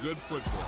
good football.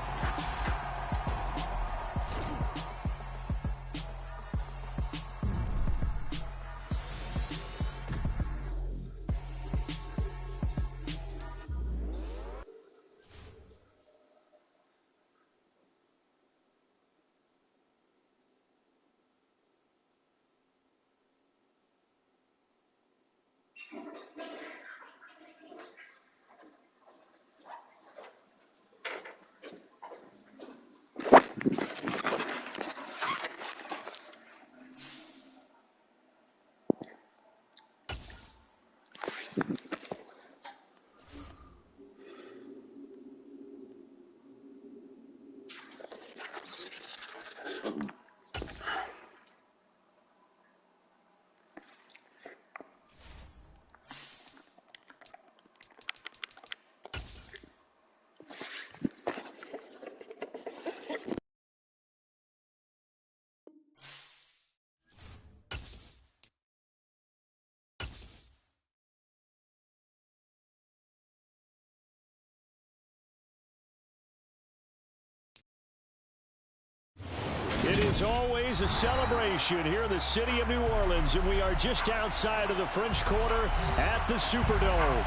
It is always a celebration here in the city of New Orleans, and we are just outside of the French Quarter at the Superdome.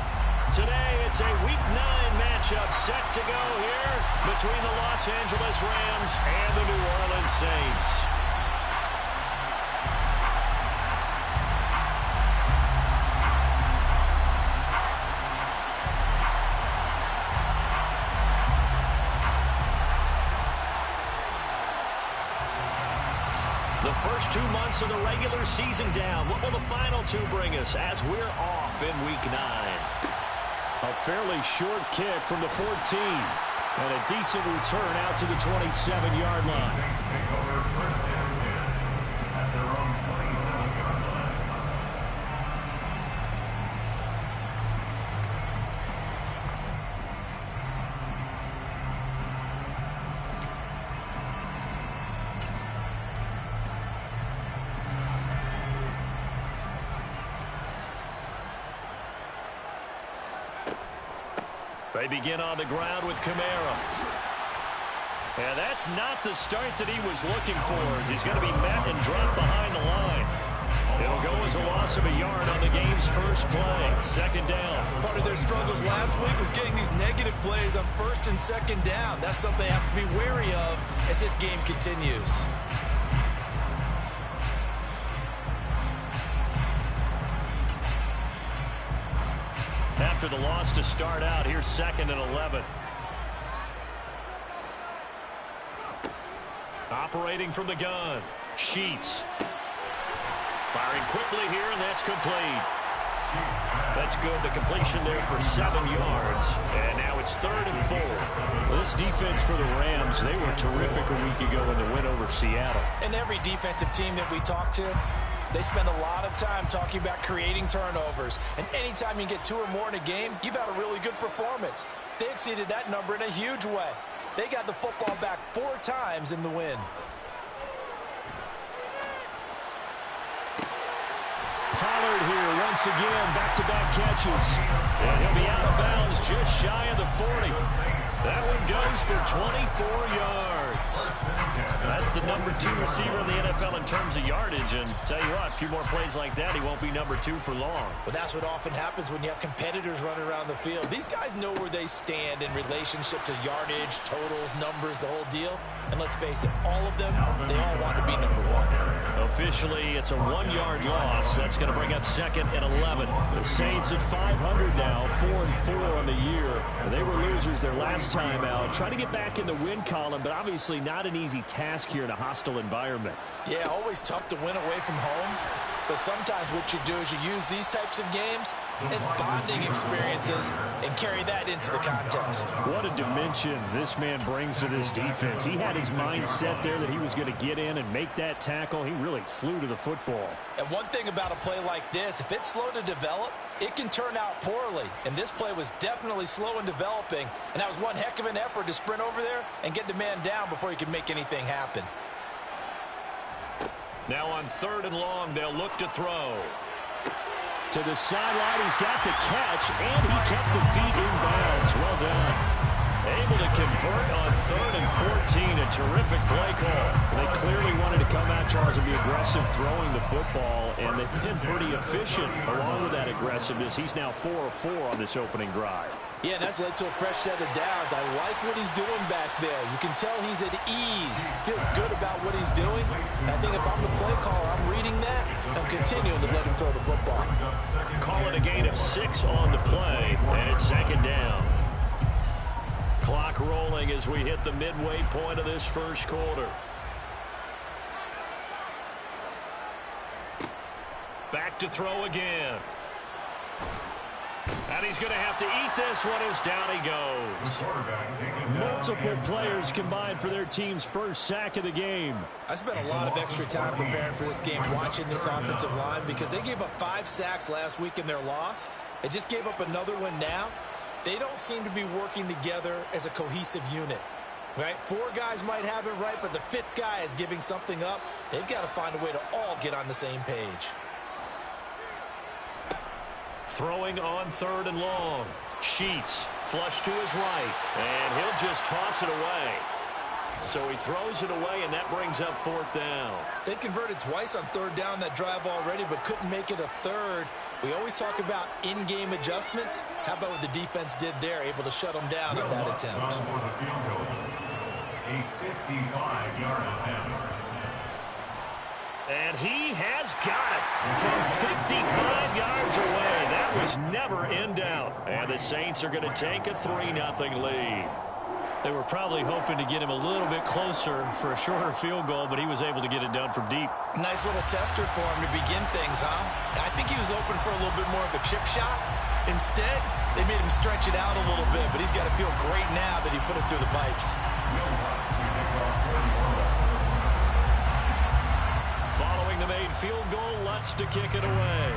Today, it's a Week 9 matchup set to go here between the Los Angeles Rams and the New Orleans Saints. The first 2 months of the regular season down. What will the final 2 bring us as we're off in Week 9? A fairly short kick from the 14. And a decent return out to the 27-yard line. Saints take over first and 10 at their own 27-yard line. They begin on the ground with Kamara. And that's not the start that he was looking for, as he's going to be met and dropped behind the line. It'll go as a loss of a yard on the game's first play. Second down. Part of their struggles last week was getting these negative plays on first and second down. That's something they have to be wary of as this game continues. After the loss to start out, here's 2nd and 11. Operating from the gun, Sheets. Firing quickly here, and that's complete. That's good. The completion there for 7 yards. And now it's 3rd and 4. This defense for the Rams, they were terrific a week ago in the win over Seattle. And every defensive team that we talk to, they spend a lot of time talking about creating turnovers. And anytime you get 2 or more in a game, you've had a really good performance. They exceeded that number in a huge way. They got the football back 4 times in the win. Pollard here once again, back-to-back catches. And he'll be out of bounds just shy of the 40. That one goes for 24 yards. That's the number 2 receiver in the NFL in terms of yardage. And tell you what, a few more plays like that, he won't be number 2 for long. Well, that's what often happens when you have competitors running around the field. These guys know where they stand in relationship to yardage, totals, numbers, the whole deal. And let's face it, all of them, they all want to be number 1. Officially, it's a 1-yard loss. That's going to bring up 2nd and 11. The Saints at 500 now, 4-4 on the year. They were losers their last time out. Trying to get back in the win column, but obviously not an easy task here in a hostile environment. Yeah, always tough to win away from home. But sometimes what you do is you use these types of games as bonding experiences and carry that into the contest. What a dimension this man brings to this defense. He had his mind set there that he was going to get in and make that tackle. He really flew to the football. And one thing about a play like this, if it's slow to develop, it can turn out poorly. And this play was definitely slow in developing. And that was one heck of an effort to sprint over there and get the man down before he could make anything happen. Now on 3rd and long, they'll look to throw. To the sideline, he's got the catch, and he kept the feet in bounds. Well done. Able to convert on 3rd and 14. A terrific play call. They clearly wanted to come out, Charles, and be aggressive throwing the football, and they've been pretty efficient along with that aggressiveness. He's now 4 of 4 on this opening drive. Yeah, and that's led to a fresh set of downs. I like what he's doing back there. You can tell he's at ease. Feels good about what he's doing. And I think if I'm the play caller, I'm reading that. I'm continuing to let him throw the football. Call it a gain of 6 on the play, and it's 2nd down. Clock rolling as we hit the midway point of this first quarter. Back to throw again. And he's going to have to eat this one as down he goes. Multiple players combined for their team's first sack of the game. I spent a lot of extra time preparing for this game, watching this offensive line, because they gave up 5 sacks last week in their loss. They just gave up another one now. They don't seem to be working together as a cohesive unit. Right? 4 guys might have it right, but the 5th guy is giving something up. They've got to find a way to all get on the same page. Throwing on 3rd and long. Sheets flush to his right, and he'll just toss it away. So he throws it away, and that brings up 4th down. They converted twice on 3rd down that drive already, but couldn't make it a 3rd. We always talk about in-game adjustments. How about what the defense did there, able to shut them down on that attempt. A 55-yard attempt. And he has got it from 55 yards away. That was never in doubt. And the Saints are going to take a 3-0 lead. They were probably hoping to get him a little bit closer for a shorter field goal, but he was able to get it done from deep. Nice little tester for him to begin things, huh? I think he was open for a little bit more of a chip shot. Instead, they made him stretch it out a little bit, but he's got to feel great now that he put it through the pipes. Following the made field goal, Lutz to kick it away.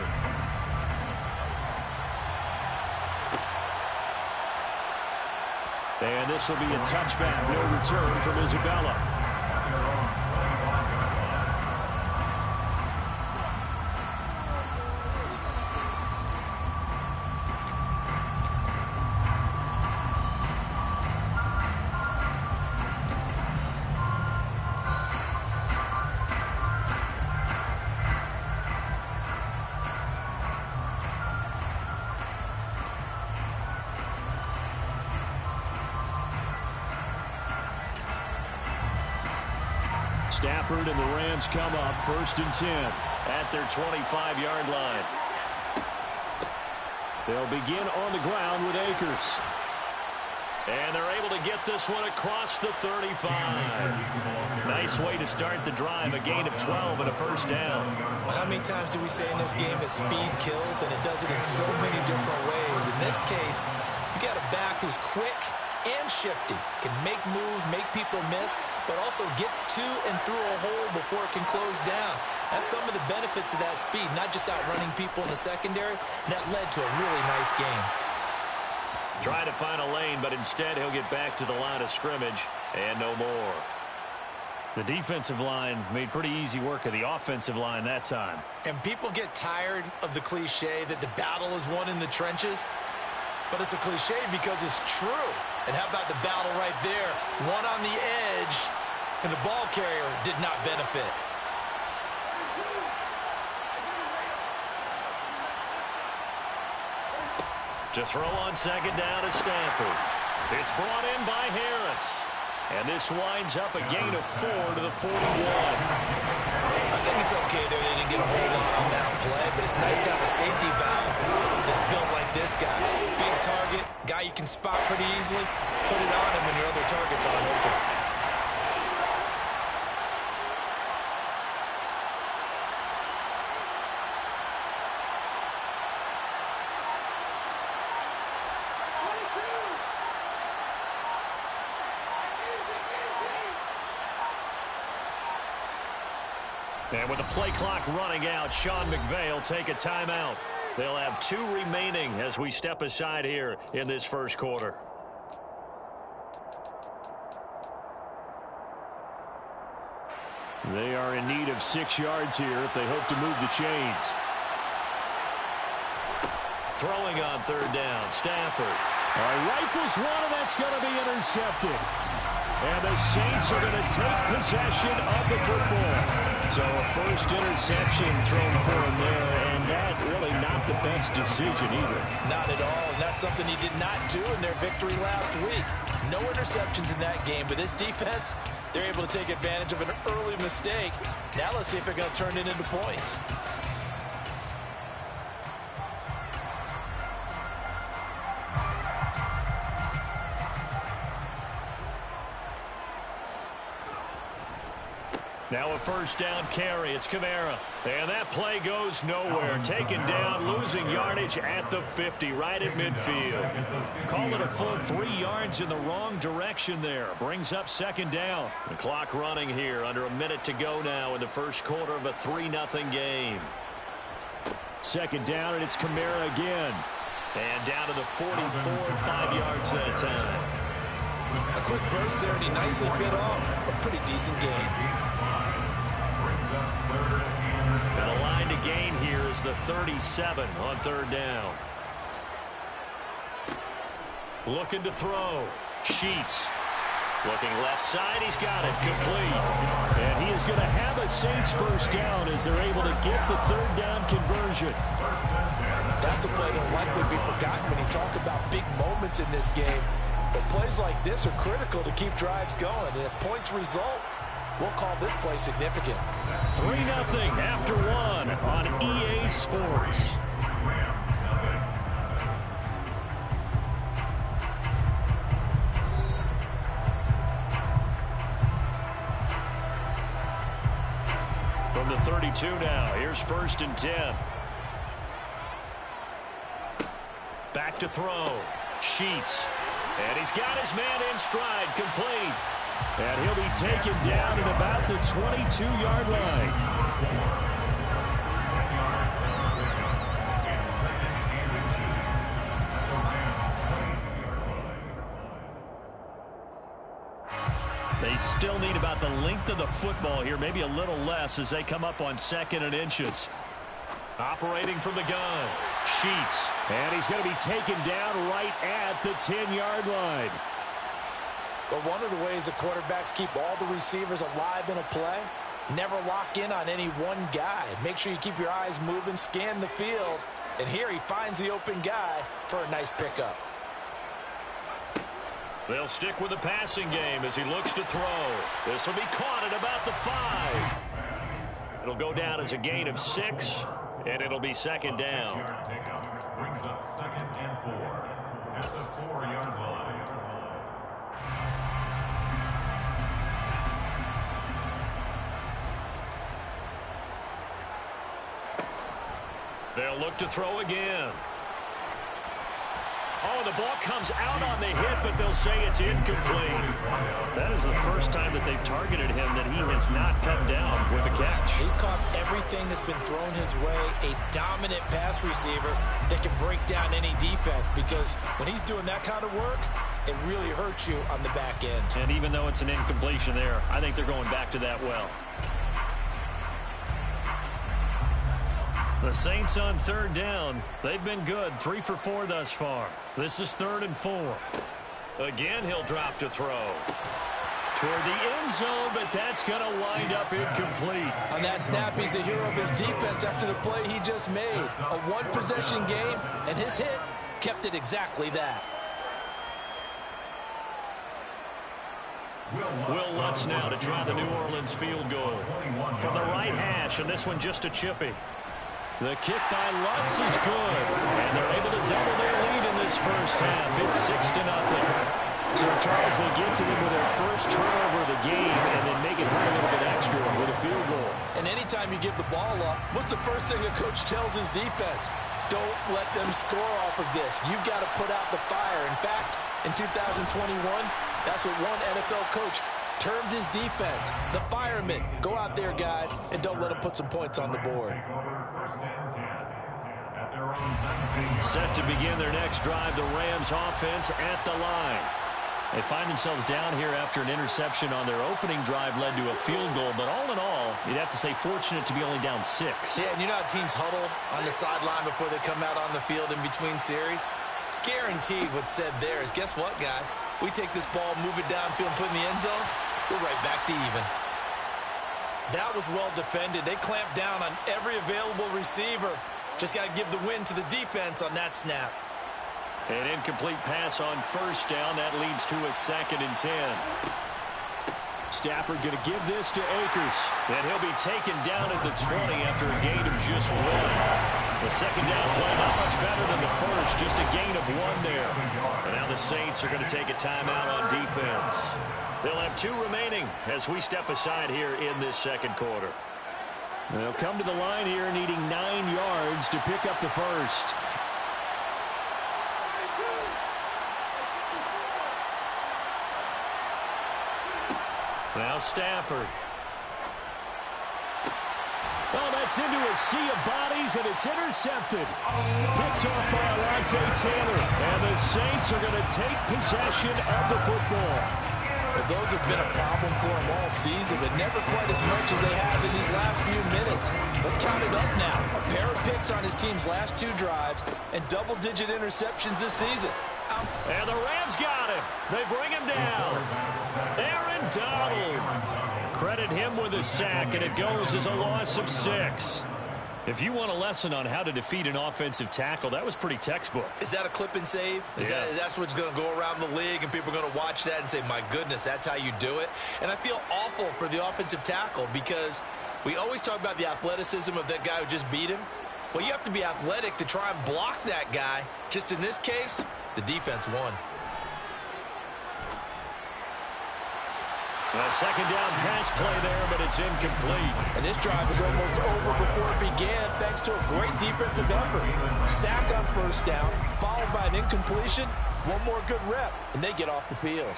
And this will be a touchback. No return from Isabella. Stafford and the Rams come up 1st and 10 at their 25-yard line. They'll begin on the ground with Akers. And they're able to get this one across the 35. Nice way to start the drive, a gain of 12 and a 1st down. How many times do we say in this game that speed kills, and it does it in so many different ways? In this case, you got a back who's quick and shifty, can make moves, make people miss, but also gets to and through a hole before it can close down. That's some of the benefits of that speed, not just outrunning people in the secondary. That led to a really nice game. Trying to find a lane, but instead he'll get back to the line of scrimmage and no more. The defensive line made pretty easy work of the offensive line that time. And people get tired of the cliche that the battle is won in the trenches. But it's a cliche because it's true. And how about the battle right there? One on the edge, and the ball carrier did not benefit. To throw on 2nd down to Stafford. It's brought in by Harris. And this winds up a gain of 4 to the 41. I think it's okay there. They didn't get a whole lot on that play, but it's nice to have a safety valve that's built like this guy. Big target, guy you can spot pretty easily. Put it on him when your other targets aren't open. And with the play clock running out, Sean McVay will take a timeout. They'll have 2 remaining as we step aside here in this first quarter. They are in need of 6 yards here if they hope to move the chains. Throwing on 3rd down, Stafford. All right, rifles one, and that's going to be intercepted. And the Saints are going to take possession of the football. So a first interception thrown for him there, and that really not the best decision either. Not at all, and that's something he did not do in their victory last week. No interceptions in that game, but this defense, they're able to take advantage of an early mistake. Now let's see if they're going to turn it into points. Now a first down carry. It's Kamara. And that play goes nowhere. Taken down, losing yardage at the 50, right at midfield. Call it a full 3 yards in the wrong direction there. Brings up second down. The clock running here. Under a minute to go now in the first quarter of a 3-0 game. Second down, and it's Kamara again. And down to the 44, 5 yards that time. A quick burst there, and he nicely bit off a pretty decent game. And the line to gain here is the 37 on third down. Looking to throw. Sheets. Looking left side. He's got it. Complete. And he is going to have a Saints first down as they're able to get the third down conversion. That's a play that will likely be forgotten when you talk about big moments in this game. But plays like this are critical to keep drives going. And if points result, we'll call this play significant. 3-0 after 1 on EA Sports. From the 32 now, here's first and 10. Back to throw. Sheets. And he's got his man in stride, complete. And he'll be taken down at about the 22-yard line. They still need about the length of the football here, maybe a little less as they come up on 2nd and inches. Operating from the gun. Sheets. And he's going to be taken down right at the 10-yard line. But one of the ways the quarterbacks keep all the receivers alive in a play, never lock in on any one guy. Make sure you keep your eyes moving, scan the field. And here he finds the open guy for a nice pickup. They'll stick with the passing game as he looks to throw. This will be caught at about the 5. It'll go down as a gain of 6, and it'll be second down. Brings up 2nd and 4 at the 4-yard line. They'll look to throw again. Oh, the ball comes out on the hit, but they'll say it's incomplete. That is the first time that they've targeted him that he has not come down with a catch. He's caught everything that's been thrown his way. A dominant pass receiver that can break down any defense, because when he's doing that kind of work, it really hurts you on the back end. And even though it's an incompletion there, I think they're going back to that well. The Saints on third down. They've been good. 3 for 4 thus far. This is 3rd and 4. Again, he'll drop to throw. Toward the end zone, but that's going to wind up incomplete. On that snap, he's the hero of his defense after the play he just made. A one-possession game, and his hit kept it exactly that. Will Lutz now to try the New Orleans field goal. From the right hash, and this one just a chippy. The kick by Lutz is good, and they're able to double their lead in this first half. It's 6-0. So, Charles, they get to them with their first turnover of the game and then make it hurt a little bit extra with a field goal. And anytime you give the ball up, what's the first thing a coach tells his defense? Don't let them score off of this. You've got to put out the fire. In fact, in 2021, that's what one NFL coach termed his defense. The firemen. Go out there, guys, and don't let them put some points on the board. Set to begin their next drive, the Rams offense at the line. They find themselves down here after an interception on their opening drive led to a field goal. But all in all, you'd have to say fortunate to be only down 6. Yeah, and you know how teams huddle on the sideline before they come out on the field in between series? Guaranteed what's said there is, guess what, guys? We take this ball, move it downfield, and put it in the end zone, we're right back to even. That was well defended. They clamped down on every available receiver. Just got to give the win to the defense on that snap. An incomplete pass on first down. That leads to a 2nd and 10. Stafford going to give this to Akers. And he'll be taken down at the 20 after a gain of just 1. The second down play not much better than the first. Just a gain of 1 there. And now the Saints are going to take a timeout on defense. They'll have 2 remaining as we step aside here in this second quarter. They'll come to the line here needing 9 yards to pick up the first. Now Stafford. Oh, that's into a sea of bodies, and it's intercepted. Picked off by Alontae Taylor. And the Saints are going to take possession of the football. Well, those have been a problem for them all season, but never quite as much as they have in these last few minutes. Let's count it up now. A pair of picks on his team's last 2 drives and double-digit interceptions this season. And the Rams got him. They bring him down. Aaron Donald. Credit him with a sack, and it goes as a loss of 6. If you want a lesson on how to defeat an offensive tackle, that was pretty textbook. Is that a clip and save? That's what's going to go around the league, and people are going to watch that and say, my goodness, that's how you do it? And I feel awful for the offensive tackle because we always talk about the athleticism of that guy who just beat him. Well, you have to be athletic to try and block that guy. Just in this case, the defense won. A second down pass play there, but it's incomplete. And this drive was almost over before it began thanks to a great defensive effort. Sack on first down, followed by an incompletion. One more good rep, and they get off the field.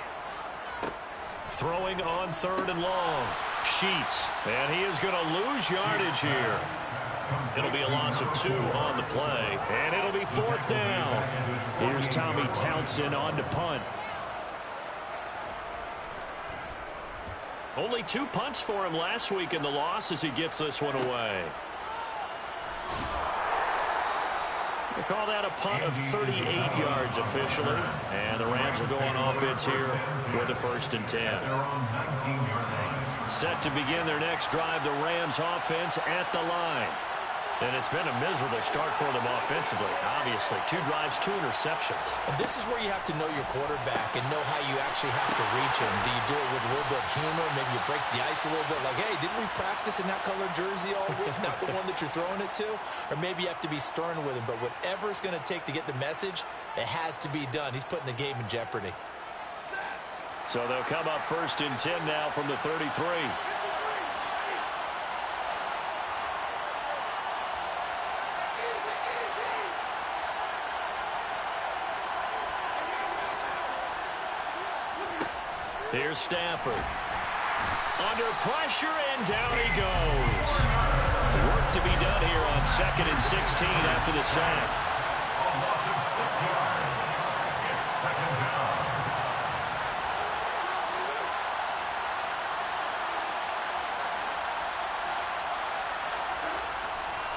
Throwing on 3rd and long. Sheets, and he is going to lose yardage here. It'll be a loss of 2 on the play, and it'll be 4th down. Here's Tommy Townsend on to punt. Only 2 punts for him last week in the loss as he gets this one away. They call that a punt of 38 yards officially. And the Rams will go on offense here with a 1st and 10. Set to begin their next drive, the Rams offense at the line. And it's been a miserable start for them offensively, obviously. 2 drives, 2 interceptions. And this is where you have to know your quarterback and know how you actually have to reach him. Do you do it with a little bit of humor? Maybe you break the ice a little bit like, hey, didn't we practice in that color jersey all week? Not the one that you're throwing it to? Or maybe you have to be stern with him. But whatever it's going to take to get the message, it has to be done. He's putting the game in jeopardy. So they'll come up 1st and 10 now from the 33. Here's Stafford. Under pressure, and down he goes. Work to be done here on 2nd and 16 after the sack.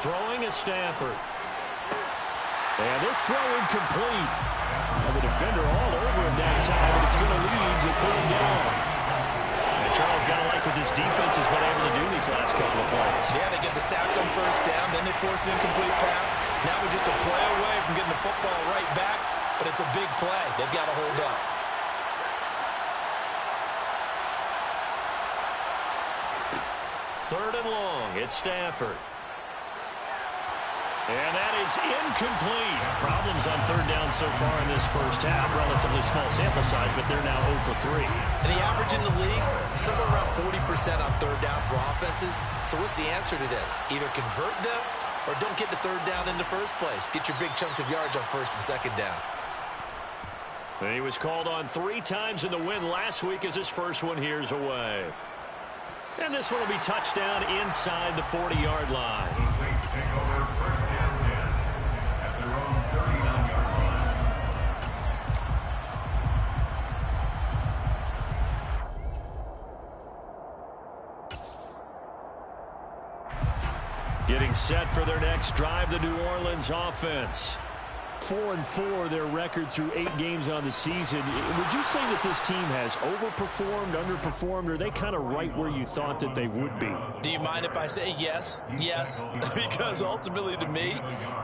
Throwing is Stafford. And this throw incomplete. And the defender all over him that time, and it's going to lead to 3rd down. And Charles got to like what this defense has been able to do these last couple of plays. Yeah, they get the sack on first down, then they force an incomplete pass. Now we're just a play away from getting the football right back, but it's a big play. They've got to hold up. Third and long, it's Stafford. And that is incomplete. Problems on 3rd down so far in this first half. Relatively small sample size, but they're now 0 for 3. And the average in the league, somewhere around 40% on 3rd down for offenses. So what's the answer to this? Either convert them or don't get the 3rd down in the first place. Get your big chunks of yards on 1st and 2nd down. And he was called on 3 times in the win last week as his first one here's away. And this one will be touchdown inside the 40-yard line. The Saints take over 1st and 10 at their own 39-yard line. Getting set for their next drive, the New Orleans offense. 4-4, their record through 8 games on the season. Would you say that this team has overperformed, underperformed, or are they kind of right where you thought that they would be? Do you mind if I say yes? Yes. Because ultimately to me,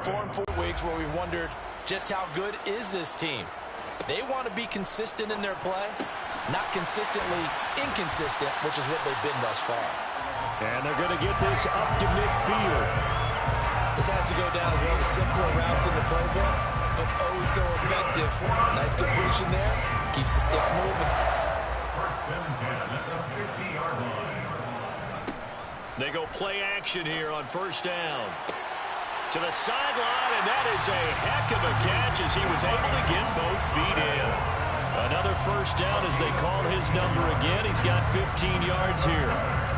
4 and 4 weeks where we wondered just how good is this team. They want to be consistent in their play, not consistently inconsistent, which is what they've been thus far. And they're going to get this up to midfield. This has to go down as one of the simpler routes in the playbook, but oh so effective. Nice completion there. Keeps the sticks moving. First and 10 at the 50-yard line. They go play action here on first down. To the sideline, and that is a heck of a catch as he was able to get both feet in. Another first down as they call his number again. He's got 15 yards here.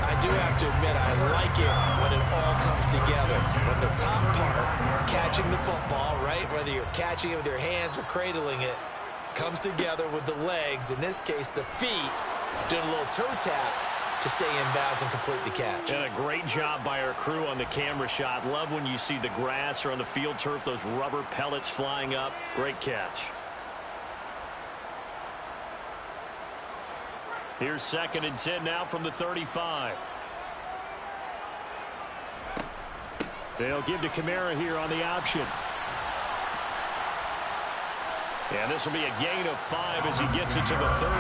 I do have to admit, I like it when it all comes together. When the top part, catching the football, right, whether you're catching it with your hands or cradling it, comes together with the legs, in this case the feet, doing a little toe tap to stay in bounds and complete the catch. And a great job by our crew on the camera shot. Love when you see the grass or on the field turf, those rubber pellets flying up. Great catch. Here's 2nd and 10 now from the 35. They'll give to Kamara here on the option. And this will be a gain of 5 as he gets it to the 30.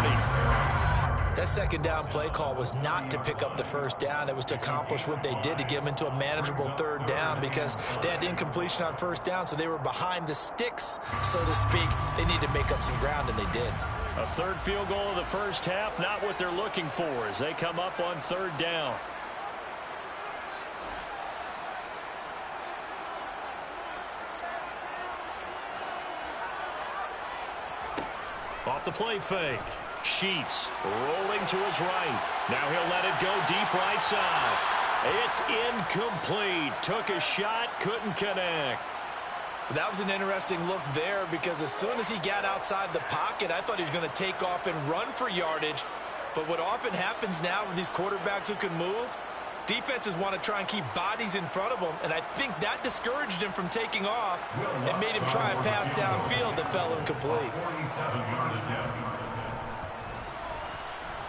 That second down play call was not to pick up the first down. It was to accomplish what they did to get them into a manageable 3rd down because they had incompletion on first down, so they were behind the sticks, so to speak. They needed to make up some ground, and they did. A 3rd field goal of the first half, not what they're looking for as they come up on 3rd down. Off the play fake. Sheets rolling to his right. Now he'll let it go deep right side. It's incomplete. Took a shot, couldn't connect. That was an interesting look there because as soon as he got outside the pocket, I thought he was going to take off and run for yardage. But what often happens now with these quarterbacks who can move, defenses want to try and keep bodies in front of them, and I think that discouraged him from taking off and made him try a pass downfield that fell incomplete.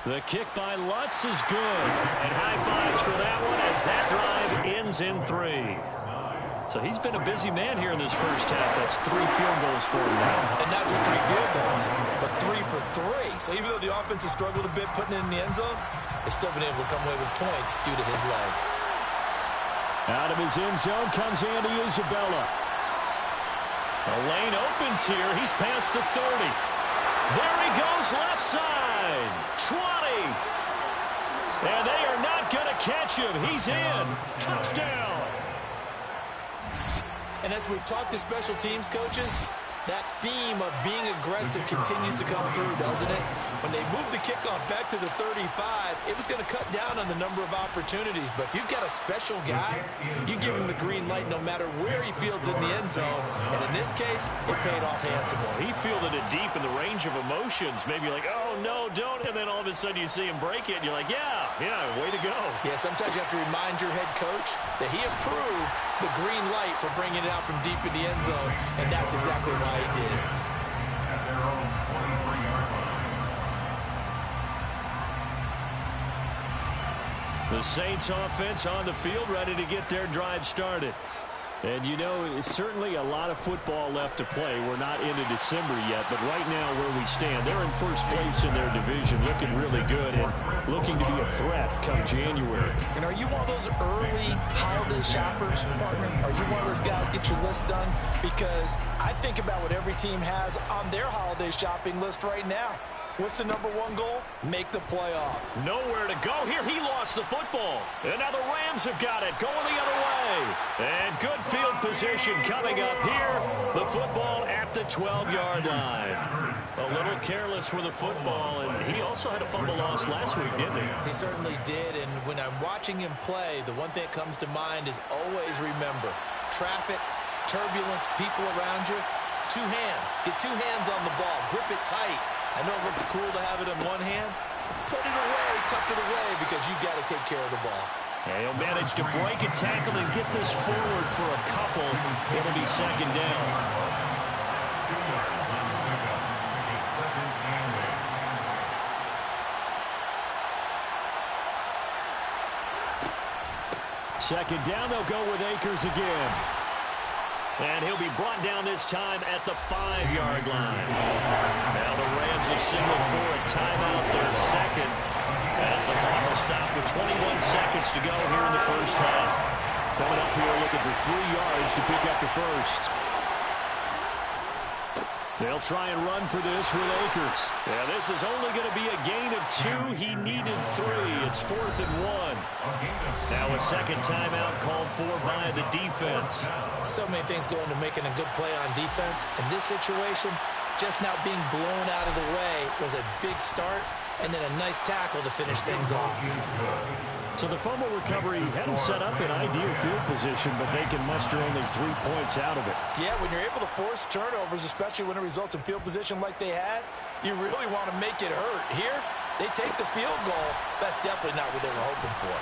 The kick by Lutz is good. And high fives for that one as that drive ends in 3. So he's been a busy man here in this first half. That's 3 field goals for him now. And not just 3 field goals, but 3 for 3. So even though the offense has struggled a bit putting it in the end zone, they've still been able to come away with points due to his leg. Out of his end zone comes Andy Isabella. The lane opens here. He's past the 30. There he goes left side. 20. And they are not going to catch him. He's in. Touchdown. And as we've talked to special teams coaches, that theme of being aggressive continues to come through, doesn't it? When they moved the kickoff back to the 35, it was going to cut down on the number of opportunities. But if you've got a special guy, you give him the green light no matter where he fields in the end zone. And in this case, it paid off handsomely. He fielded it deep in the range of emotions. Maybe you're like, oh, no, don't. And then all of a sudden you see him break it, and you're like, yeah, way to go. Yeah, sometimes you have to remind your head coach that he approved the green light for bringing it out from deep in the end zone, and that's exactly why he did. At their own 23-yard line. The Saints offense on the field, ready to get their drive started. And you know, it's certainly a lot of football left to play. We're not into December yet, but right now where we stand, they're in first place in their division, looking really good and looking to be a threat come January. And are you one of those early holiday shoppers, partner? Are you one of those guys get your list done? Because I think about what every team has on their holiday shopping list right now. What's the #1 goal? Make the playoff. Nowhere to go here. He lost the football. And now the Rams have got it, going the other way. And good field position coming up here. The football at the 12-yard line. A little careless with the football, and he also had a fumble loss last week, didn't he? He certainly did, and when I'm watching him play, the one thing that comes to mind is always remember, traffic, turbulence, people around you, 2 hands. Get 2 hands on the ball. Grip it tight. I know it looks cool to have it in one hand. Put it away, tuck it away, because you've got to take care of the ball. And he'll manage to break a tackle and get this forward for a couple. It'll be 2nd down. Second down, they'll go with Akers again. And he'll be brought down this time at the 5-yard line. Now the Rams will signal for a timeout, their second, as the clock will stop with 21 seconds to go here in the first half. Coming up here looking for 3 yards to pick up the first. They'll try and run for this with Akers. Yeah, this is only going to be a gain of 2. He needed 3. It's 4th and 1. Now a second timeout called for by the defense. So many things go into making a good play on defense. In this situation, just now being blown out of the way was a big start, and then a nice tackle to finish things off. So the fumble recovery had them set up in ideal field position, but they can muster only 3 points out of it. Yeah, when you're able to force turnovers, especially when it results in field position like they had, you really want to make it hurt. Here, they take the field goal. That's definitely not what they were hoping for.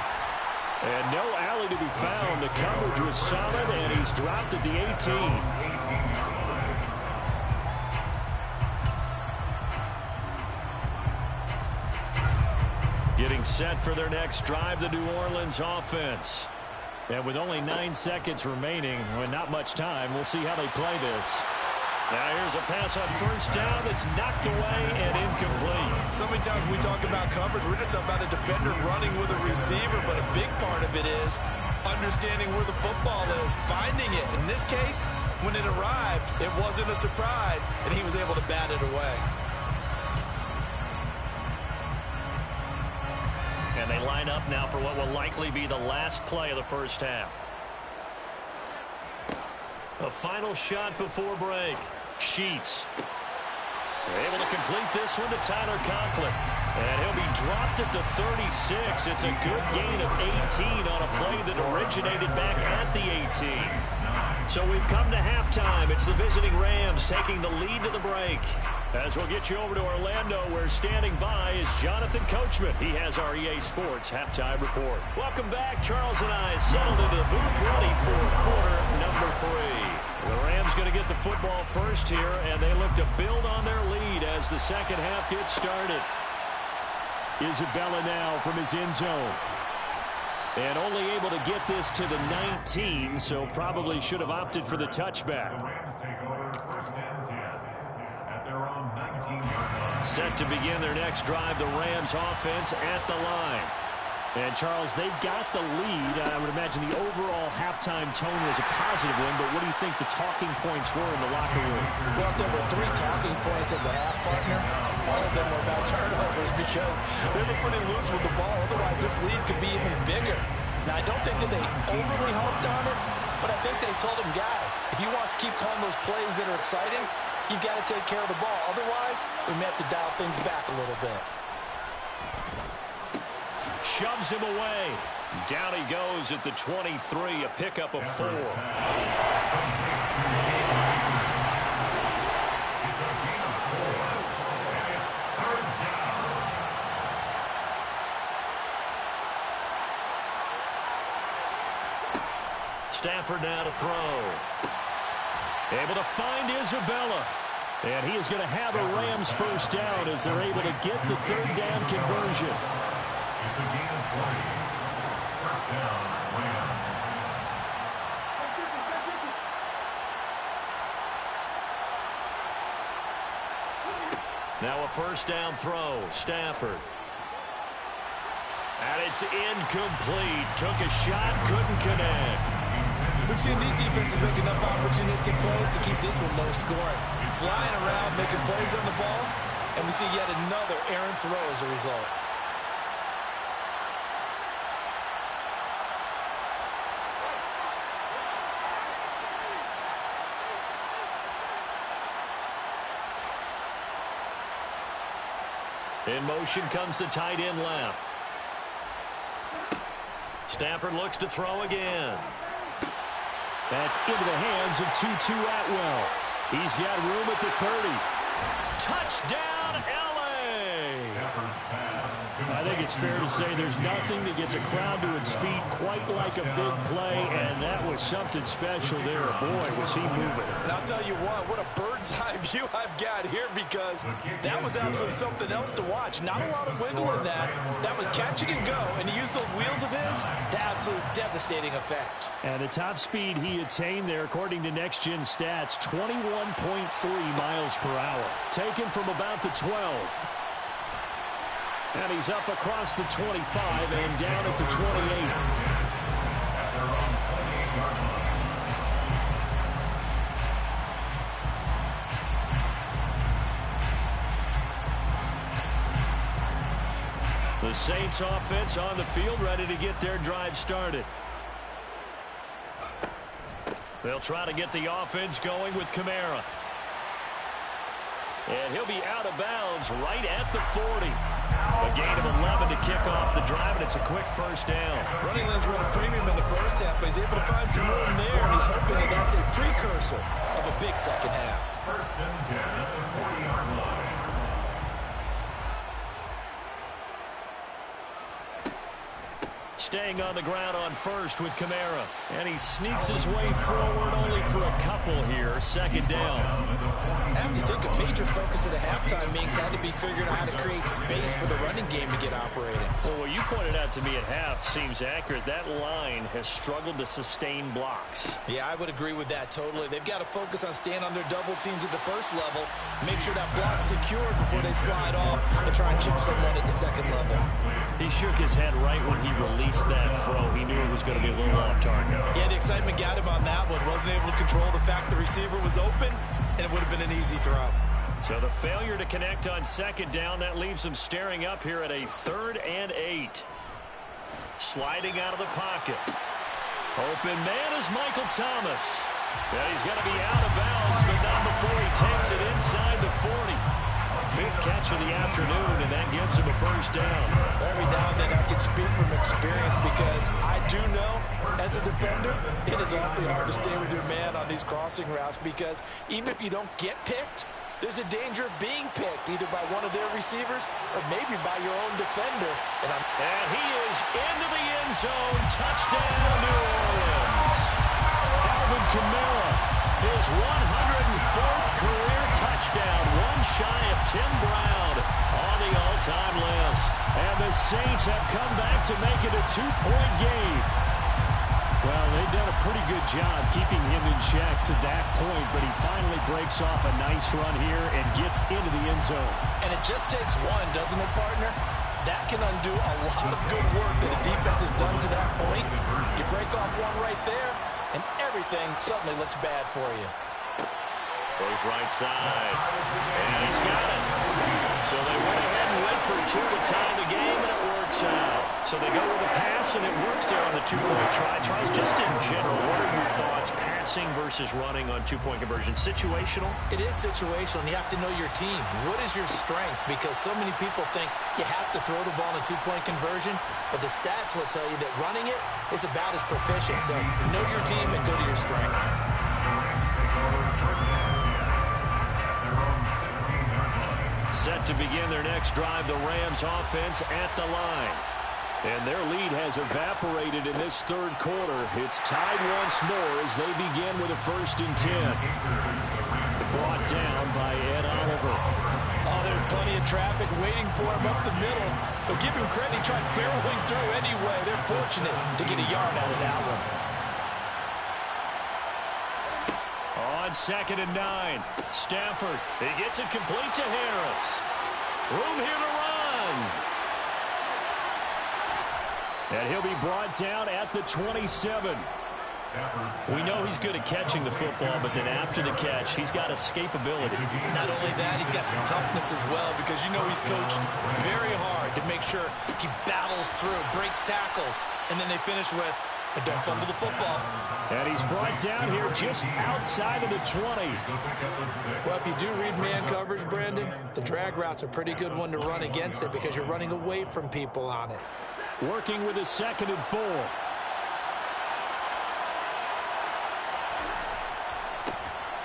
And no alley to be found. The coverage was solid, and he's dropped at the 18. Getting set for their next drive, the New Orleans offense. And with only 9 seconds remaining, with not much time, we'll see how they play this. Now here's a pass on first down that's knocked away and incomplete. So many times we talk about coverage, we're just about a defender running with a receiver, but a big part of it is understanding where the football is, finding it. In this case, when it arrived, it wasn't a surprise, and he was able to bat it away. And they line up now for what will likely be the last play of the first half. A final shot before break. Sheets. They're able to complete this one to Tyler Conklin. And he'll be dropped at the 36. It's a good gain of 18 on a play that originated back at the 18. So we've come to halftime. It's the visiting Rams taking the lead to the break. As we'll get you over to Orlando, where standing by is Jonathan Coachman. He has our EA Sports Halftime Report. Welcome back. Charles and I settled into the booth ready for quarter number 3. The Rams going to get the football first here, and they look to build on their lead as the second half gets started. Isabella now from his end zone. And only able to get this to the 19, so probably should have opted for the touchback. The Rams take over first and 10 at their own 19-yard line. Set to begin their next drive, the Rams offense at the line. And, Charles, they've got the lead. I would imagine the overall halftime tone was a positive one, but what do you think the talking points were in the locker room? Well, there were 3 talking points at the half, partner. All of them were about turnovers because they were pretty loose with the ball. Otherwise, this lead could be even bigger. Now, I don't think that they overly harped on it, but I think they told him, guys, if you want to keep calling those plays that are exciting, you've got to take care of the ball. Otherwise, we may have to dial things back a little bit. Shoves him away. Down he goes at the 23, a pickup of 4. Stafford now to throw. Able to find Isabella. And he is going to have a Rams first down as they're able to get the third down conversion. It's a gain of 20. First down, Rams. Now a first down throw. Stafford. And it's incomplete. Took a shot, couldn't connect. We've seen these defenses make enough opportunistic plays to keep this one low scoring. Flying around, making plays on the ball, and we see yet another errant throw as a result. In motion comes the tight end left. Stafford looks to throw again. That's into the hands of Tutu Atwell. He's got room at the 30. Touchdown, L.A. think it's fair to say there's nothing that gets a crowd to its feet quite like a big play, and that was something special there. Boy, was he moving. And I'll tell you what a bird's eye view I've got here, because that was absolutely something else to watch. Not a lot of wiggle in that. That was catch it and go, and he used those wheels of his to absolute devastating effect. And the top speed he attained there, according to Next Gen Stats, 21.3 miles per hour. Taken from about the 12. And he's up across the 25 and down at the 28. The Saints offense on the field, ready to get their drive started. They'll try to get the offense going with Kamara. And he'll be out of bounds right at the 40. A gain of 11 to kick off the drive, and it's a quick first down. Running lanes run a premium in the first half, but he's able to find some room there, and he's hoping that that's a precursor of a big second half. First and 10 at the 40-yard line. Staying on the ground on first with Kamara. And he sneaks his way forward only for a couple here. Second down. I have to think a major focus of the halftime meetings had to be figuring out how to create space for the running game to get operating. Well, what you pointed out to me at half seems accurate. That line has struggled to sustain blocks. Yeah, I would agree with that totally. They've got to focus on staying on their double teams at the first level, make sure that block's secured before they slide off and try and chip someone at the second level. He shook his head right when he released that throw. He knew it was going to be a little off target. Yeah, the excitement got him on that one. Wasn't able to control the fact the receiver was open, and it would have been an easy throw. So the failure to connect on second down, that leaves him staring up here at a 3rd and 8. Sliding out of the pocket. Open man is Michael Thomas. Yeah, he's going to be out of bounds, but not before he takes it inside the 40. 5th catch of the afternoon, and that gives him a first down. Every now and then I can speak from experience, because I do know, as a defender, it is awfully hard to stay with your man on these crossing routes, because even if you don't get picked, there's a danger of being picked, either by one of their receivers or maybe by your own defender. And he is into the end zone. Touchdown, New Orleans. Alvin Kamara, his 104th career touchdown, one shy of Tim Brown on the all-time list. And the Saints have come back to make it a 2-point game. Well, they've done a pretty good job keeping him in check to that point, but he finally breaks off a nice run here and gets into the end zone. And it just takes one, doesn't it, partner? That can undo a lot of good work that the defense has done to that point. You break off one right there, and everything suddenly looks bad for you. Goes right side, and he's got it. So they went ahead and went for 2 to tie the game, and it works out. So they go with a pass, and it works there on the 2-point try. Charles, just in general, what are your thoughts, passing versus running on 2-point conversion? Situational? It is situational, and you have to know your team. What is your strength? Because so many people think you have to throw the ball in a 2-point conversion, but the stats will tell you that running it is about as proficient. So know your team and go to your strength. Set to begin their next drive, the Rams offense at the line. And their lead has evaporated in this 3rd quarter. It's tied once more as they begin with a 1st and 10. Brought down by Ed Oliver. Oh, there's plenty of traffic waiting for him up the middle. But give him credit, he tried barreling through anyway. They're fortunate to get a yard out of that one. On 2nd and 9, Stafford, he gets it complete to Harris. Room here to run. And he'll be brought down at the 27. We know he's good at catching the football, but then after the catch, he's got escapability. Not only that, he's got some toughness as well, because you know he's coached very hard to make sure he battles through, breaks tackles, and then they finish with, but don't fumble the football. And he's brought down here just outside of the 20. Well, if you do read man coverage, Brandon, the drag route's a pretty good one to run against it, because you're running away from people on it. Working with his 2nd and 4.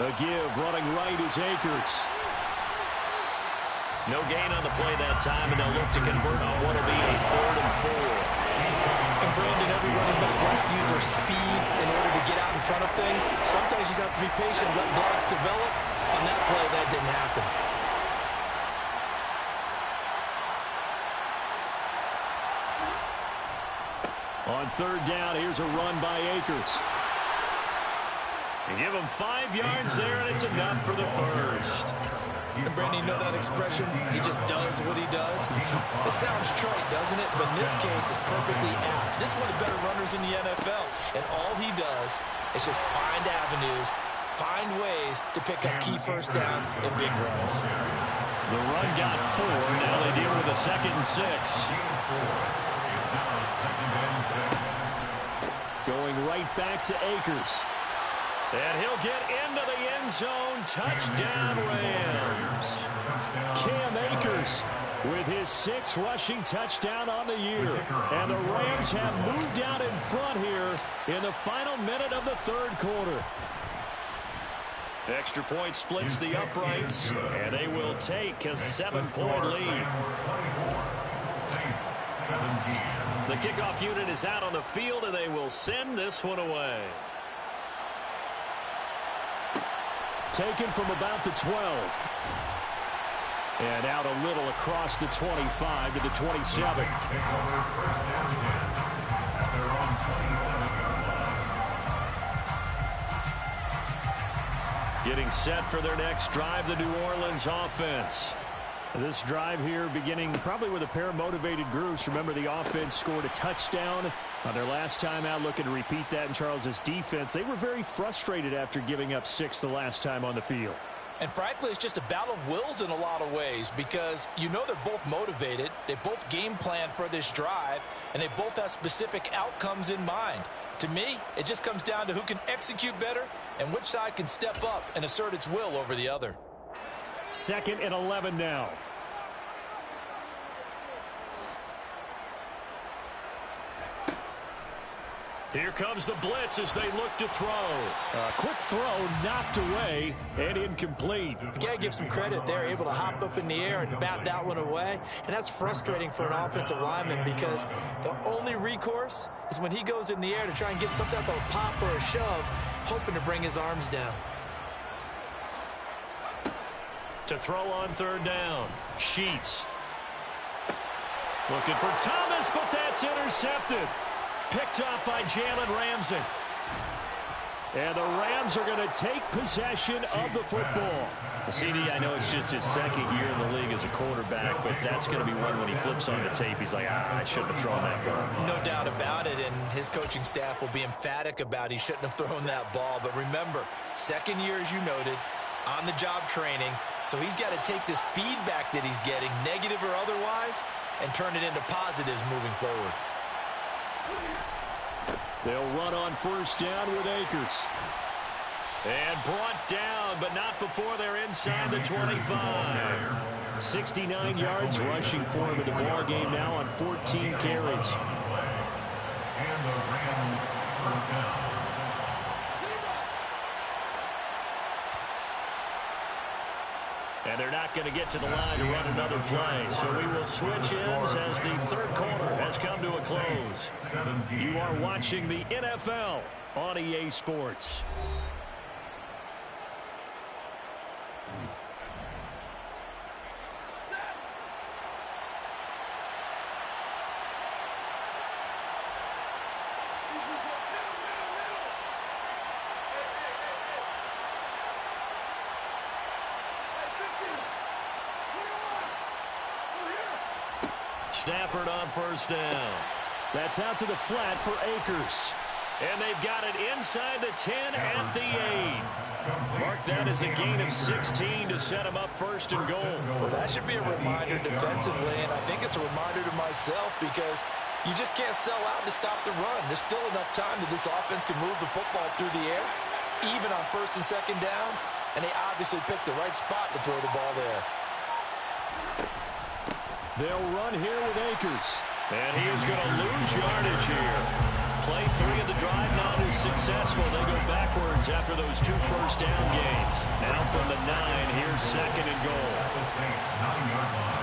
A give, running right is Akers. No gain on the play that time, and they'll look to convert on what will be a 3rd and 4. And Brandon, every running back wants to use their speed in order to get out in front of things. Sometimes you just have to be patient, let blocks develop. On that play, that didn't happen. On 3rd down, here's a run by Akers. And give him 5 yards there, and it's enough for the first. And Brandon, you know that expression? He just does what he does. It sounds trite, doesn't it? But in this case, it's perfectly apt. This is one of the better runners in the NFL. And all he does is just find avenues, find ways to pick up key first downs and big runs. The run got 4. Now they deal with a 2nd and 6. Going right back to Akers. And he'll get into the end zone. Touchdown, Rams. Cam Akers with his 6th rushing touchdown on the year. And the Rams have moved out in front here in the final minute of the 3rd quarter. Extra point splits the uprights, and they will take a 7-point lead. The kickoff unit is out on the field, and they will send this one away. Taken from about the 12. And out a little across the 25 to the 27. Getting set for their next drive, the New Orleans offense. This drive here beginning probably with a pair of motivated groups. Remember, the offense scored a touchdown on their last time out. Looking to repeat that in Charles's defense. They were very frustrated after giving up 6 the last time on the field. And frankly, it's just a battle of wills in a lot of ways because you know they're both motivated. They both game plan for this drive, and they both have specific outcomes in mind. To me, it just comes down to who can execute better and which side can step up and assert its will over the other. 2nd and 11 now. Here comes the blitz as they look to throw. A quick throw knocked away and incomplete. You got to give some credit. They're able to hop up in the air and bat that one away. And that's frustrating for an offensive lineman because the only recourse is when he goes in the air to try and get some type of pop or a shove, hoping to bring his arms down. To throw on 3rd down. Sheets. Looking for Thomas, but that's intercepted. Picked off by Jalen Ramsey. And the Rams are going to take possession of the football. CD, I know it's just his 2nd year in the league as a quarterback, but that's going to be one when he flips on the tape. He's like, I shouldn't have thrown that ball. No doubt about it, and his coaching staff will be emphatic about he shouldn't have thrown that ball. But remember, 2nd year, as you noted, on-the-job training. So he's got to take this feedback that he's getting, negative or otherwise, and turn it into positives moving forward. They'll run on 1st down with Akers. And brought down, but not before they're inside the 25. 69 yards rushing for him in the ball game now on 14 carries. And the Rams first down. And they're not going to get to the line to run another play. So we will switch ends as the 3rd quarter has come to a close. You are watching the NFL on EA Sports. Stafford on 1st down. That's out to the flat for Akers. And they've got it inside the 10 at the 8. Mark that as a gain of 16 to set them up 1st and goal. Well, that should be a reminder defensively, and I think it's a reminder to myself because you just can't sell out to stop the run. There's still enough time that this offense can move the football through the air, even on 1st and 2nd downs, and they obviously picked the right spot to throw the ball there. They'll run here with Akers. And he is going to lose yardage here. Play 3 of the drive not as successful. They go backwards after those 2 first down gains. Now from the 9, here's 2nd and goal. The Saints 9-yard line.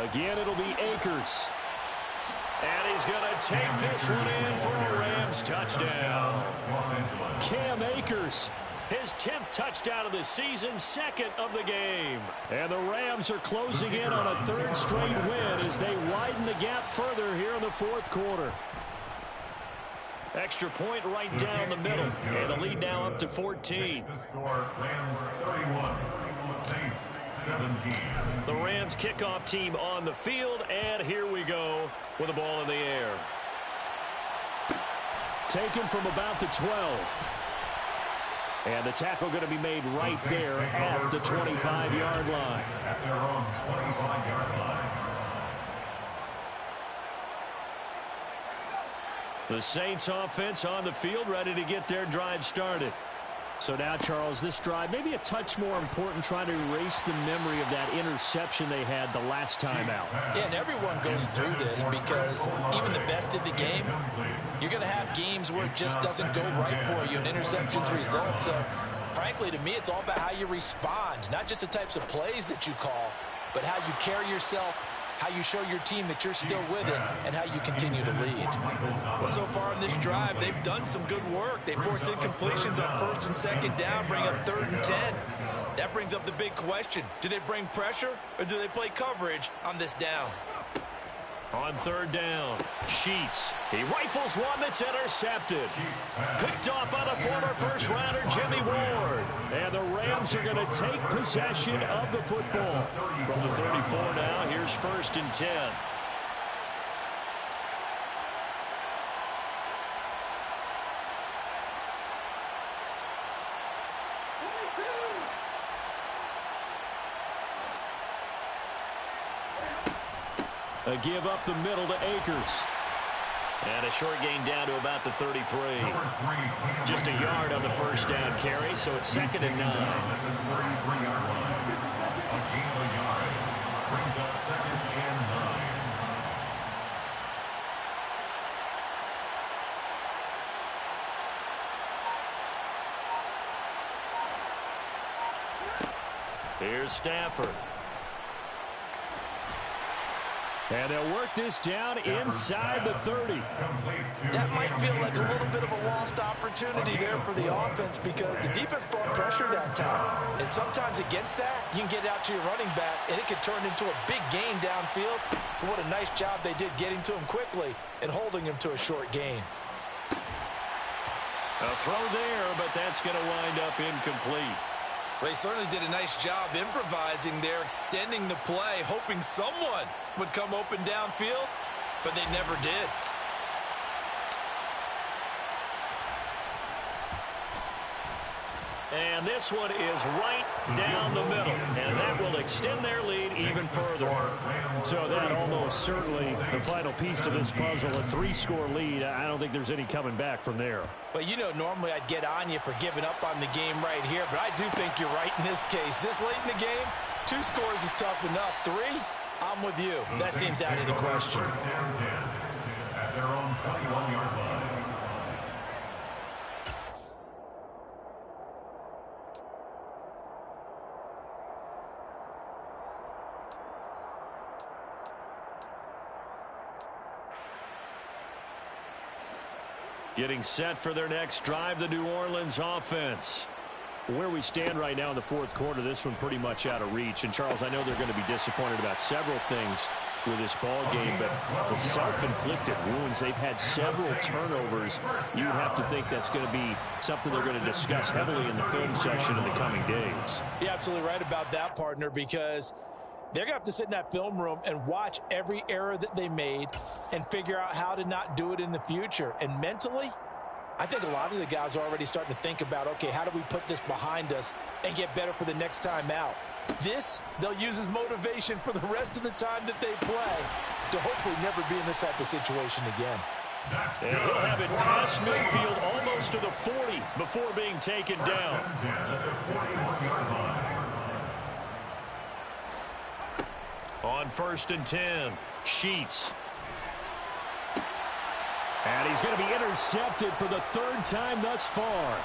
Again, it'll be Akers. And he's going to take this one in for a Rams touchdown. Cam Akers, his 10th touchdown of the season, 2nd of the game. And the Rams are closing in on a 3rd straight win as they widen the gap further here in the 4th quarter. Extra point right down the middle. And the lead now up to 14. The score, Rams 31, Saints 17. The Rams kickoff team on the field, and here we go with the ball in the air. Taken from about the 12. And the tackle going to be made right there at the 25-yard line. At their own 25-yard line. The Saints offense on the field, ready to get their drive started. So now, Charles, this drive maybe a touch more important, trying to erase the memory of that interception they had the last time out. Yeah, and everyone goes through this because even the best in the game, you're going to have games where it just doesn't go right for you, and interceptions result. So, frankly, to me, it's all about how you respond, not just the types of plays that you call, but how you carry yourself, how you show your team that you're still with it, and how you continue to lead. Well, so far in this drive, they've done some good work. They force incompletions on 1st and 2nd down, bring up 3rd and 10. That brings up the big question. Do they bring pressure, or do they play coverage on this down? On 3rd down, Sheets. He rifles one that's intercepted. Picked off by the former first-rounder Jimmy Ward. And the Rams are going to take possession of the football. From the 34 now, here's 1st and 10. A give up the middle to Akers. And a short gain down to about the 33. Just a yard on the first down carry, so it's 2nd and 9. At the 33-yard line. A gain of a yard. Brings up 2nd and 9. Here's Stafford. And they'll work this down inside the 30. That might feel like a little bit of a lost opportunity there for the offense because the defense brought pressure that time. And sometimes against that, you can get out to your running back, and it could turn into a big gain downfield. But what a nice job they did getting to him quickly and holding him to a short gain. A throw there, but that's going to wind up incomplete. Well, they certainly did a nice job improvising there, extending the play, hoping someone would come open downfield, but they never did. And this one is right down the middle, and that will extend their lead even further. So that almost certainly the final piece to this puzzle, a 3-score lead. I don't think there's any coming back from there. Well, you know, normally I'd get on you for giving up on the game right here, but I do think you're right in this case. This late in the game, 2 scores is tough enough. 3, I'm with you. That seems out of the question. 1st and 10 at their own 21-yard line. Getting set for their next drive, the New Orleans offense. Where we stand right now in the 4th quarter, this one pretty much out of reach. And, Charles, I know they're going to be disappointed about several things with this ball game, but the self-inflicted wounds, they've had several turnovers. You'd have to think that's going to be something they're going to discuss heavily in the film section in the coming days. You're absolutely right about that, partner, because they're going to have to sit in that film room and watch every error that they made and figure out how to not do it in the future. And mentally, I think a lot of the guys are already starting to think about, okay, how do we put this behind us and get better for the next time out? This, they'll use as motivation for the rest of the time that they play to hopefully never be in this type of situation again. And he'll have it past midfield almost to the 40 before being taken down. On 1st and 10, Sheets. And he's going to be intercepted for the 3rd time thus far.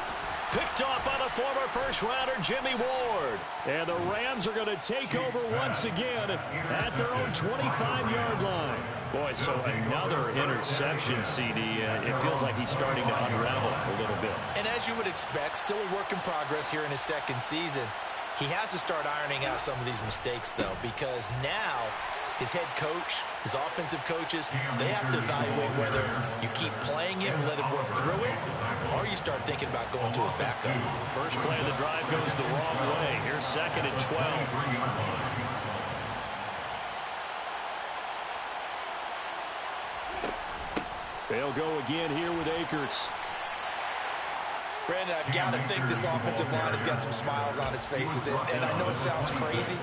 Picked off by the former first-rounder Jimmy Ward. And the Rams are going to take over once again at their own 25-yard line. Boy, so another interception, CD. It feels like he's starting to unravel a little bit. And as you would expect, still a work in progress here in his 2nd season. He has to start ironing out some of these mistakes, though, because now his head coach, his offensive coaches, they have to evaluate whether you keep playing him and let him work through it, or you start thinking about going to his backup. First play of the drive goes the wrong way. Here's 2nd and 12. They'll go again here with Akers. Brandon, I've got to think this offensive line has got some smiles on its faces. And I know it sounds crazy,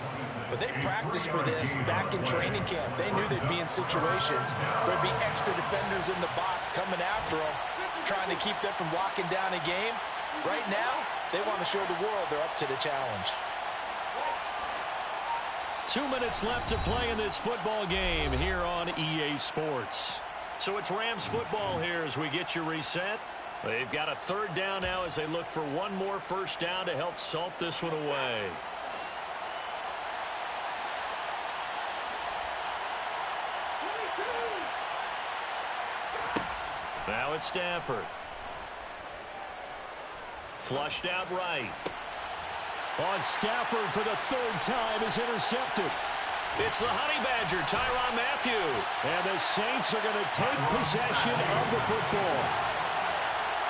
but they practiced for this back in training camp. They knew they'd be in situations where there'd be extra defenders in the box coming after them, trying to keep them from locking down a game. Right now, they want to show the world they're up to the challenge. 2 minutes left to play in this football game here on EA Sports. So it's Rams football here as we get you reset. They've got a 3rd down now as they look for one more first down to help salt this one away. Now it's Stafford. Flushed out right. On Stafford for the 3rd time is intercepted. It's the Honey Badger, Tyrann Mathieu. And the Saints are going to take possession of the football.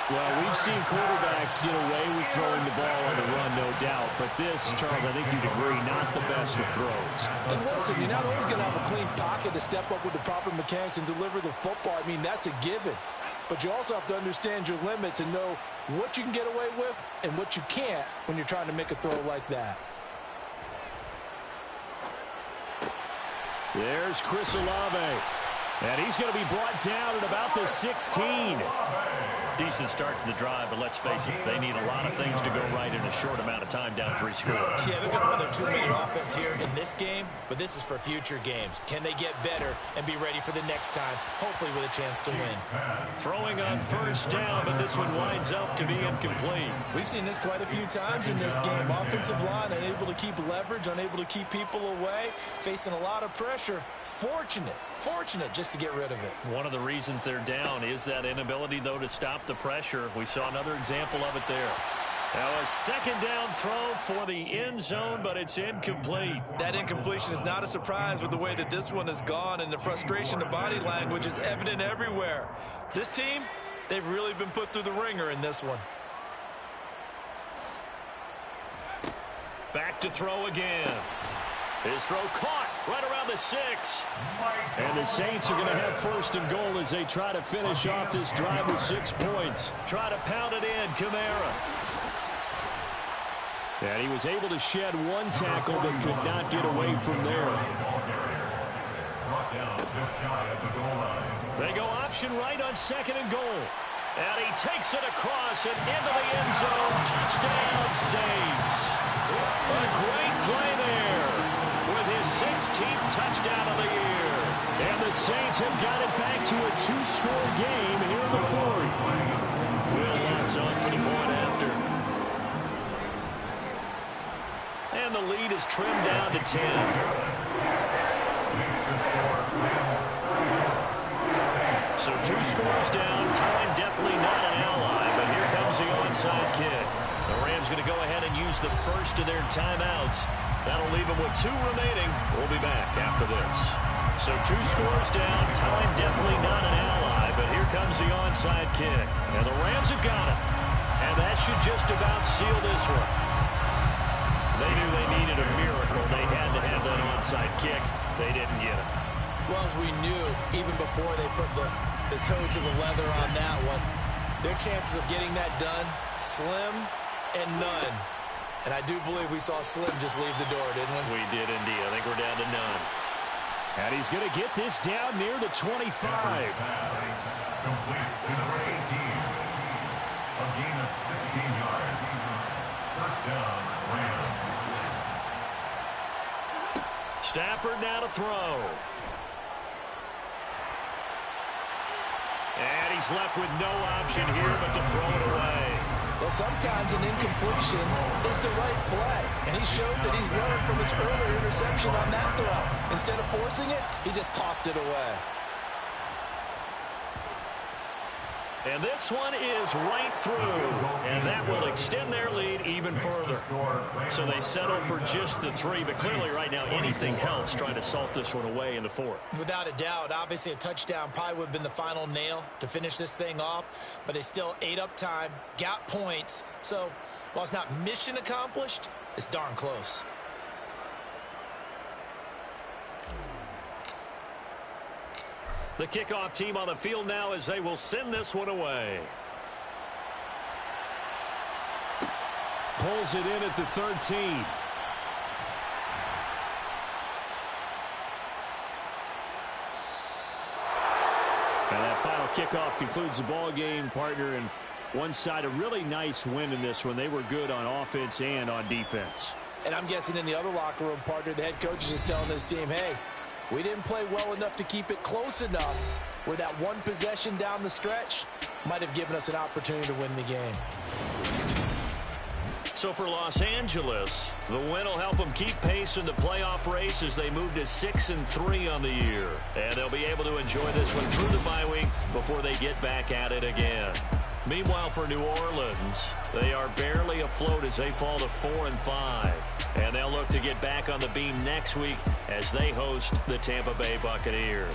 Well, we've seen quarterbacks get away with throwing the ball on the run, no doubt. But this, Charles, I think you'd agree, not the best of throws. And listen, you're not always going to have a clean pocket to step up with the proper mechanics and deliver the football. I mean, that's a given. But you also have to understand your limits and know what you can get away with and what you can't when you're trying to make a throw like that. There's Chris Olave. And he's going to be brought down at about the 16. Decent start to the drive, but let's face it, they need a lot of things to go right in a short amount of time, down 3 scores. Yeah, they're going to run their 2-minute offense here in this game, but this is for future games. Can they get better and be ready for the next time, hopefully with a chance to win? Throwing on first down, but this one winds up to be incomplete. We've seen this quite a few times in this game. Offensive line unable to keep leverage, unable to keep people away, facing a lot of pressure. Fortunate just to get rid of it. One of the reasons they're down is that inability, though, to stop the pressure. We saw another example of it there. Now a 2nd down throw for the end zone, but it's incomplete. That incompletion is not a surprise with the way that this one has gone, and the frustration, the body language is evident everywhere. This team, they've really been put through the ringer in this one. Back to throw again. His throw caught right around the 6. And the Saints are going to have 1st and goal as they try to finish off this drive with 6 points. Try to pound it in, Kamara. And he was able to shed 1 tackle but could not get away from there. They go option right on 2nd and goal. And he takes it across and into the end zone. Touchdown, Saints. A great play there with his 16th touchdown of the year. And the Saints have got it back to a 2-score game here in the 4th. Will Lutz on for the point after. And the lead is trimmed down to 10. So 2 scores down. Time definitely not an ally, but here comes the onside kick. The Rams going to go ahead and use the first of their timeouts. That'll leave them with 2 remaining. We'll be back after this. So 2 scores down. Time definitely not an ally, but here comes the onside kick. And the Rams have got it. And that should just about seal this one. They knew they needed a miracle. They had to have that onside kick. They didn't get it. Well, as we knew, even before they put the toe to the leather on that one, their chances of getting that done, slim and none. And I do believe we saw Slim just leave the door, didn't we? We did indeed. I think we're down to none. And he's going to get this down near the 25. Complete to number 18. A gain of 16 yards. First down, Rams. Stafford now to throw. And he's left with no option here but to throw it away. Well, sometimes an incompletion is the right play, and he showed that he's learned from his earlier interception on that throw. Instead of forcing it, he just tossed it away. And this one is right through, and that will extend their lead even further. So they settle for just the 3, but clearly right now anything helps trying to salt this one away in the 4th. Without a doubt, obviously a touchdown probably would have been the final nail to finish this thing off, but they still ate up time, got points. So while it's not mission accomplished, it's darn close. The kickoff team on the field now as they will send this one away. Pulls it in at the 13. And that final kickoff concludes the ball game, partner, and one side a really nice win in this one. They were good on offense and on defense. And I'm guessing in the other locker room, partner, the head coach is just telling this team, hey, we didn't play well enough to keep it close enough where that one possession down the stretch might have given us an opportunity to win the game. So for Los Angeles, the win will help them keep pace in the playoff race as they move to 6-3 on the year. And they'll be able to enjoy this one through the bye week before they get back at it again. Meanwhile, for New Orleans, they are barely afloat as they fall to 4-5. And they'll look to get back on the beam next week as they host the Tampa Bay Buccaneers.